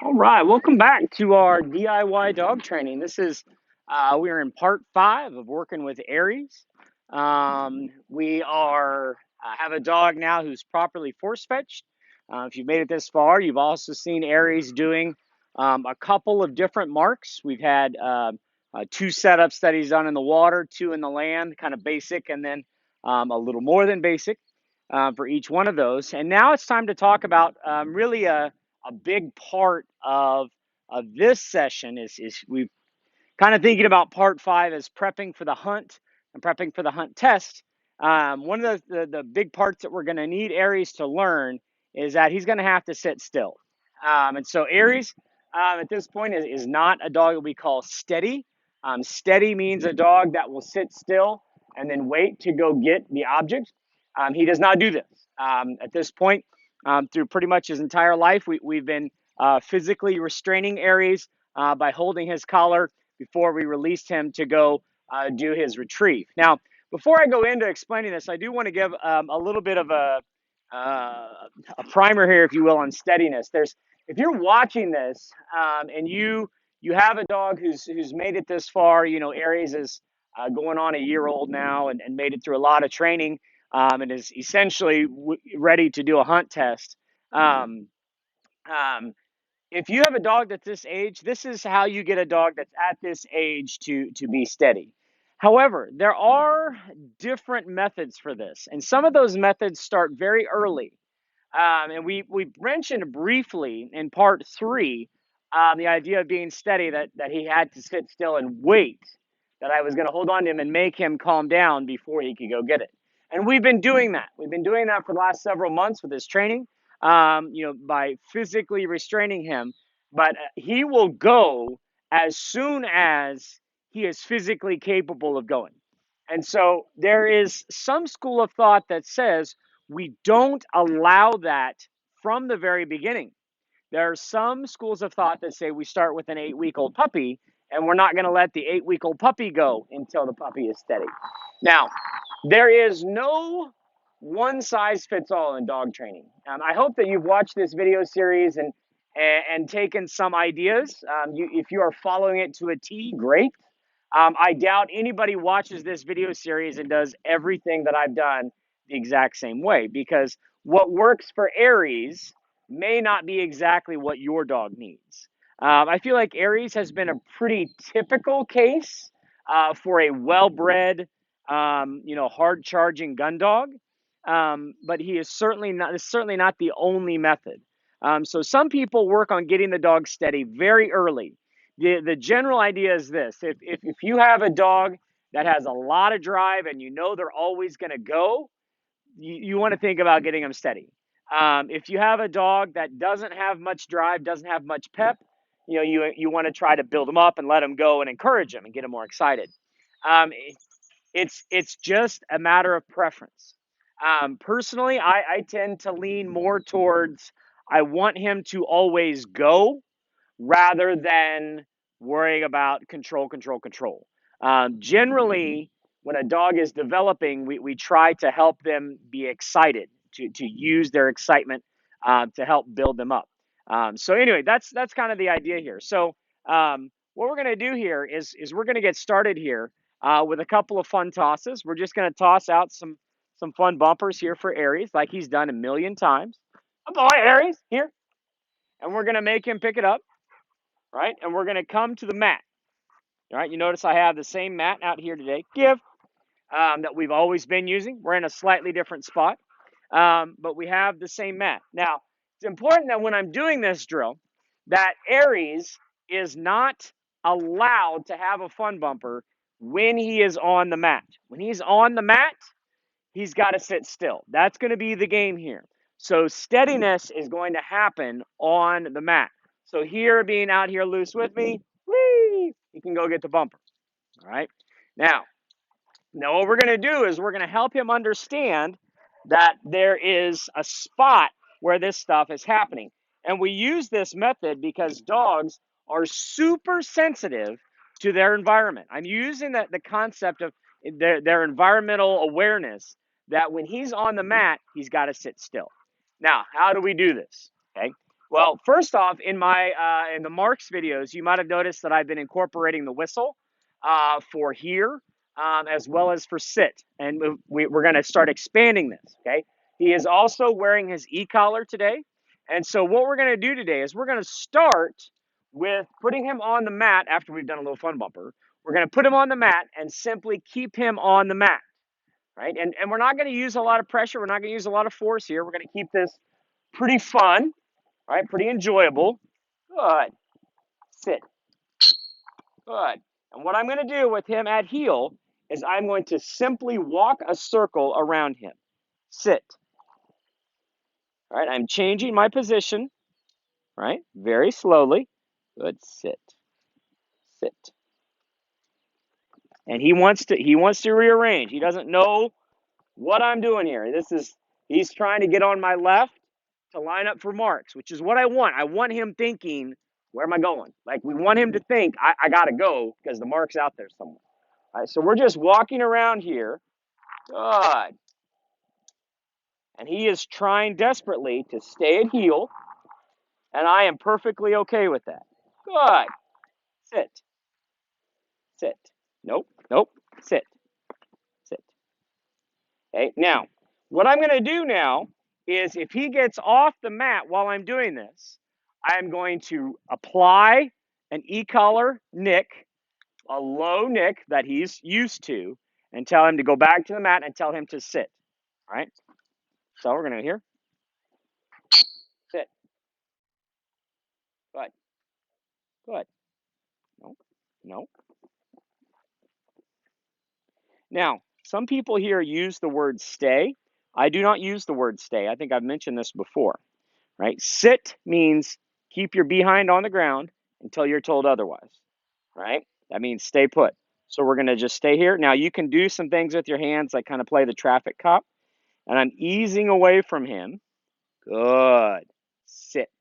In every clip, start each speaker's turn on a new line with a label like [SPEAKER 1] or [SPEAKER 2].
[SPEAKER 1] All right, welcome back to our DIY dog training. This is we are in part 5 of working with Aries. We are have a dog now who's properly force fetched. If you've made it this far, you've also seen Aries doing a couple of different marks. We've had 2 setups that he's done in the water, 2 in the land, kind of basic, and then a little more than basic for each one of those. And now it's time to talk about really a big part of this session is we've kind of thinking about part 5 as prepping for the hunt and prepping for the hunt test. One of the big parts that we're going to need Aries to learn is that he's going to have to sit still. And so Aries at this point is not a dog that we call steady. Steady means a dog that will sit still and then wait to go get the object. He does not do this. At this point, through pretty much his entire life, we've been physically restraining Aries by holding his collar before we released him to go do his retrieve. Now, before I go into explaining this, I do want to give a little bit of a primer here, if you will, on steadiness. If you're watching this and you have a dog who's made it this far, Aries is going on a year old now and made it through a lot of training and is essentially ready to do a hunt test. Um, um, if you have a dog that's this age, this is how you get a dog that's at this age to be steady. However, there are different methods for this, and some of those methods start very early. And we mentioned briefly in part 3 the idea of being steady, that he had to sit still and wait, that I was going to hold on to him and make him calm down before he could go get it. And we've been doing that. We've been doing that for the last several months with his training, by physically restraining him. But he will go as soon as he is physically capable of going. And so there is some school of thought that says we don't allow that from the very beginning. There are some schools of thought that say we start with an 8-week-old puppy and we're not going to let the 8-week-old puppy go until the puppy is steady. Now, there is no one size fits all in dog training. I hope that you've watched this video series and taken some ideas. If you are following it to a T, great. I doubt anybody watches this video series and does everything that I've done the exact same way, because what works for Aries may not be exactly what your dog needs. I feel like Aries has been a pretty typical case for a well-bred, hard charging gun dog. But he is certainly not the only method. So some people work on getting the dog steady very early. The general idea is this: if you have a dog that has a lot of drive and you know they're always going to go, you want to think about getting them steady. If you have a dog that doesn't have much drive, doesn't have much pep, you want to try to build them up and let them go and encourage them and get them more excited. Um, it's just a matter of preference. Personally, I tend to lean more towards I want him to always go rather than worrying about control, control, control. Generally, when a dog is developing, we try to help them be excited, to use their excitement to help build them up. So anyway, that's kind of the idea here. So what we're going to do here is we're going to get started here with a couple of fun tosses. We're just going to toss out some fun bumpers here for Aries, like he's done a million times. Oh boy, Aries, here. And we're going to make him pick it up, right? And we're going to come to the mat. All right, you notice I have the same mat out here today, that we've always been using. We're in a slightly different spot, but we have the same mat. Now, it's important that when I'm doing this drill, that Aries is not allowed to have a fun bumper when he is on the mat. When he's on the mat, he's got to sit still. That's going to be the game here. So steadiness is going to happen on the mat. So here, being out here loose with me, whee, you can go get the bumper. All right. Now what we're going to do is we're going to help him understand that there is a spot where this stuff is happening. And we use this method because dogs are super sensitive to their environment. I'm using the concept of their environmental awareness, that when he's on the mat, he's got to sit still. Now, how do we do this? Okay, Well, first off, in the Marks videos, you might have noticed that I've been incorporating the whistle for here as well as for sit, and we're going to start expanding this. Okay. He is also wearing his e-collar today, and so what we're going to do today is we're going to start with putting him on the mat after we've done a little fun bumper. We're going to put him on the mat and simply keep him on the mat, right? And we're not going to use a lot of pressure. We're not going to use a lot of force here. We're going to keep this pretty fun, right? Pretty enjoyable. Good. Sit. Good. And what I'm going to do with him at heel is I'm going to simply walk a circle around him. Sit. All right. I'm changing my position, right? Very slowly. Good. Sit. Sit. And he wants to rearrange. He doesn't know what I'm doing here. He's trying to get on my left to line up for Marks, which is what I want. I want him thinking, where am I going? Like, we want him to think, I got to go because the Mark's out there somewhere. All right, so we're just walking around here. Good. And he is trying desperately to stay at heel, and I am perfectly okay with that. Good. Sit. Sit. Nope. Nope. Sit. Sit. Okay, now, what I'm going to do now is if he gets off the mat while I'm doing this, I'm going to apply an e-collar nick, a low nick that he's used to, and tell him to go back to the mat and tell him to sit. All right? So we're going to here. Sit. Good. Good. No. No. Now, some people here use the word stay. I do not use the word stay. I think I've mentioned this before. Right? Sit means keep your behind on the ground until you're told otherwise, right? That means stay put. So we're going to just stay here. Now you can do some things with your hands, like kind of play the traffic cop, and I'm easing away from him. Good. Sit.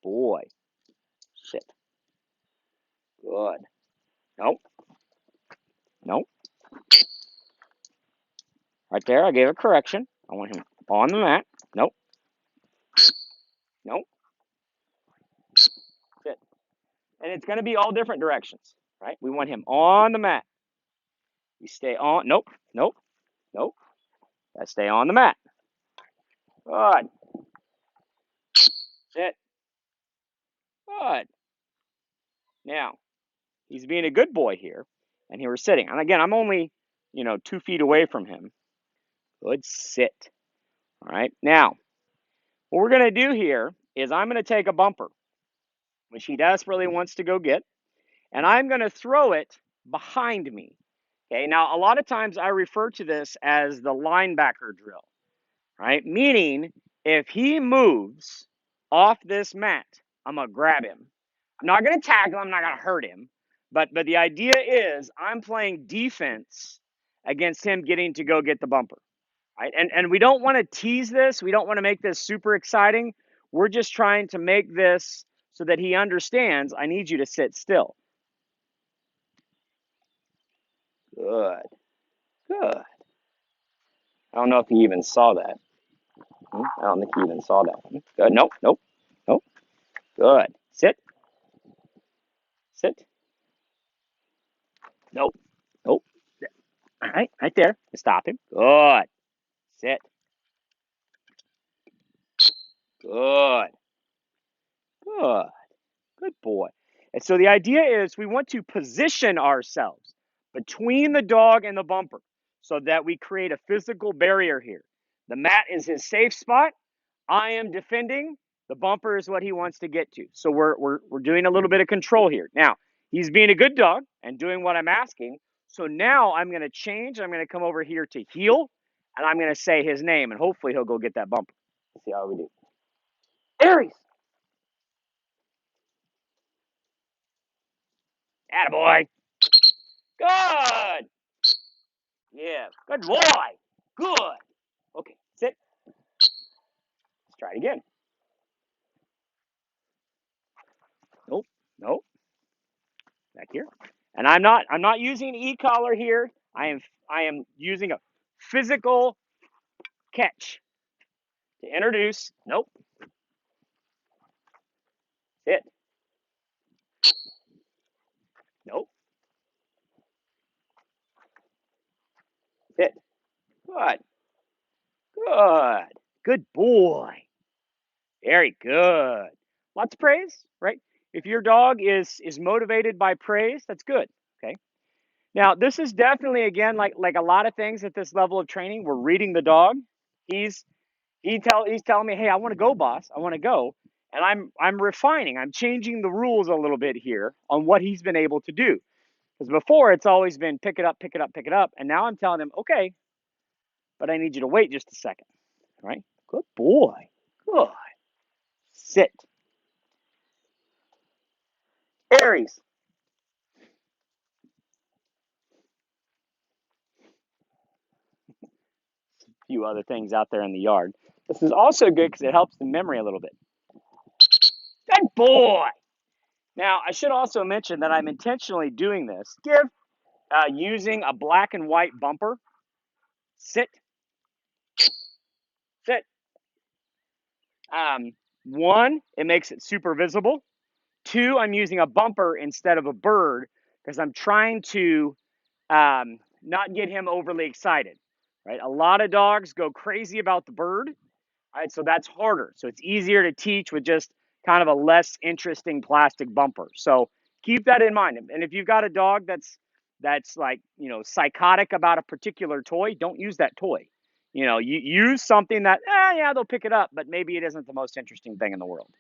[SPEAKER 1] Boy. Sit. Good. Nope. Nope. Right there, I gave a correction. I want him on the mat. Nope. Nope. Sit. And it's going to be all different directions, right? We want him on the mat. You stay on. Nope. Nope. Nope. Gotta stay on the mat. Good. Sit. Good. Now, he's being a good boy here, and he was sitting. And again, I'm only, 2 feet away from him. Good. Sit. All right. Now, what we're going to do here is I'm going to take a bumper, which he desperately wants to go get, and I'm going to throw it behind me. Okay. Now, a lot of times I refer to this as the linebacker drill, right? Meaning, if he moves off this mat, I'm going to grab him. I'm not going to tackle him. I'm not going to hurt him. But the idea is I'm playing defense against him getting to go get the bumper, right? And we don't want to tease this. We don't want to make this super exciting. We're just trying to make this so that he understands I need you to sit still. Good. Good. I don't know if he even saw that. I don't think he even saw that. Good. Nope. Nope. Nope. Good. Sit. Sit. Nope. Nope. All right. Right there. Stop him. Good. Sit. Good. Good. Good boy. And so the idea is we want to position ourselves between the dog and the bumper so that we create a physical barrier here. The mat is his safe spot. I am defending. The bumper is what he wants to get to. So we're doing a little bit of control here. Now, he's being a good dog and doing what I'm asking. So now I'm going to change. I'm going to come over here to heel, and I'm going to say his name, and hopefully he'll go get that bumper. Let's see how we do. Aries. Attaboy. Good. Yeah. Good boy. Good. Okay. Sit. Let's try it again. Nope. Nope. Back here. And I'm not using e-collar here. I am using a physical catch to introduce. Nope. Sit. Nope. Sit. Good. Good. Good boy. Very good. Lots of praise, right? If your dog is motivated by praise, that's good. Okay. Now, this is definitely again like a lot of things at this level of training. We're reading the dog. He's he's telling me, "Hey, I want to go, boss. I want to go." And I'm refining. I'm changing the rules a little bit here on what he's been able to do. Because before it's always been pick it up, pick it up, pick it up, and now I'm telling him, "Okay, but I need you to wait just a second." Right? Good boy. Good. Sit. Aries. A few other things out there in the yard. This is also good because it helps the memory a little bit. Good boy. Now, I should also mention that I'm intentionally doing this. Using a black and white bumper. Sit, sit. One, it makes it super visible. Two, I'm using a bumper instead of a bird because I'm trying to not get him overly excited. Right? A lot of dogs go crazy about the bird. Right? So that's harder. So it's easier to teach with just kind of a less interesting plastic bumper. So keep that in mind. And if you've got a dog that's like, psychotic about a particular toy, don't use that toy. You use something that, yeah, they'll pick it up, but maybe it isn't the most interesting thing in the world.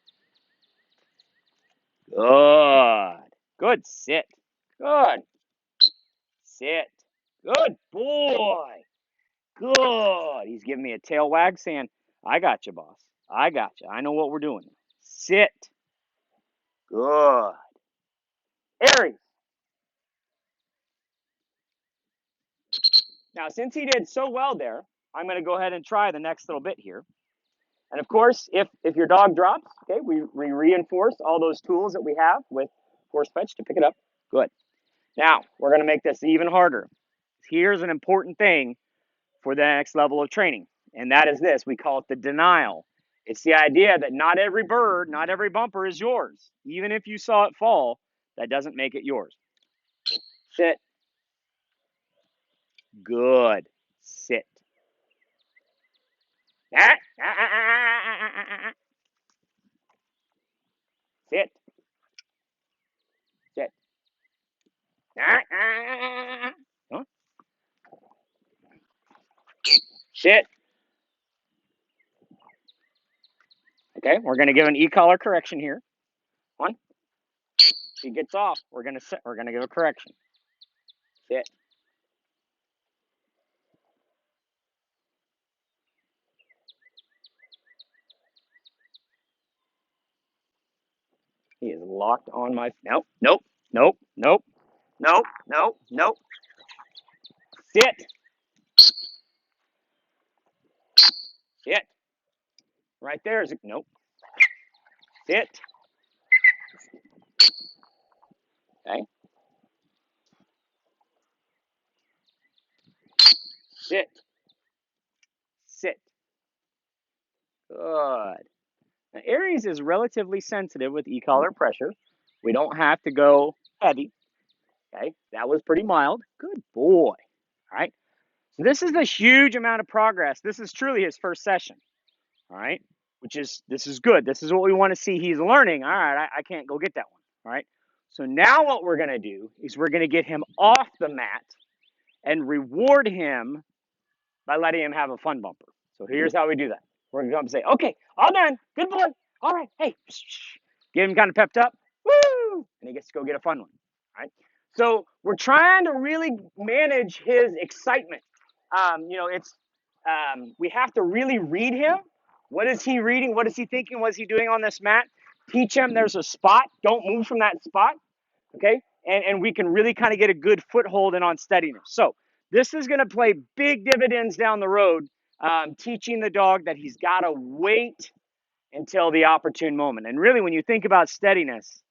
[SPEAKER 1] Good. Good. Sit. Good. Sit. Good boy. Good. He's giving me a tail wag saying, I got you, boss. I got you. I know what we're doing. Sit. Good. Aries. Now, since he did so well there, I'm going to go ahead and try the next little bit here. And of course, if your dog drops, okay, we reinforce all those tools that we have with force fetch to pick it up. Good. Now, we're going to make this even harder. Here's an important thing for the next level of training, and that is this. We call it the denial. It's the idea that not every bird, not every bumper is yours. Even if you saw it fall, that doesn't make it yours. Sit. Good. Sit. Sit. Sit. Huh? Sit. Okay, we're going to give an e-collar correction here. One. She gets off. We're going to sit. We're going to give a correction. Sit. He is locked on my. Nope. Nope. Nope. Nope. Nope. Nope. Nope. Sit. Sit. Right there is a. Nope. Sit. Okay. Sit. Sit. Good. Now, Aries is relatively sensitive with e-collar pressure. We don't have to go heavy. Okay. That was pretty mild. Good boy. All right. So this is a huge amount of progress. This is truly his first session. All right. This is good. This is what we want to see. He's learning. All right. I can't go get that one. All right. So now what we're going to do is we're going to get him off the mat and reward him by letting him have a fun bumper. So here's how we do that. We're going to come say, okay, all done. Good boy. All right. Hey, get him kind of pepped up. Woo! And he gets to go get a fun one. All right. So we're trying to really manage his excitement. We have to really read him. What is he reading? What is he thinking? What is he doing on this mat? Teach him there's a spot. Don't move from that spot. Okay. And we can really kind of get a good foothold in on steadiness. So this is going to play big dividends down the road, teaching the dog that he's got to wait until the opportune moment. And really, when you think about steadiness,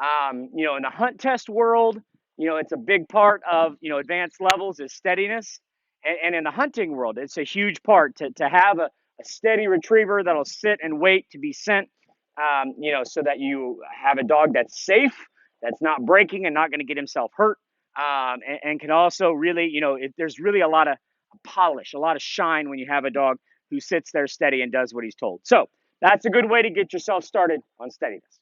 [SPEAKER 1] in the hunt test world, it's a big part of, advanced levels is steadiness. And in the hunting world, it's a huge part to have a steady retriever that'll sit and wait to be sent. so that you have a dog that's safe, that's not breaking and not going to get himself hurt, and can also really, there's really a lot of polish, a lot of shine when you have a dog who sits there steady and does what he's told. So that's a good way to get yourself started on steadiness.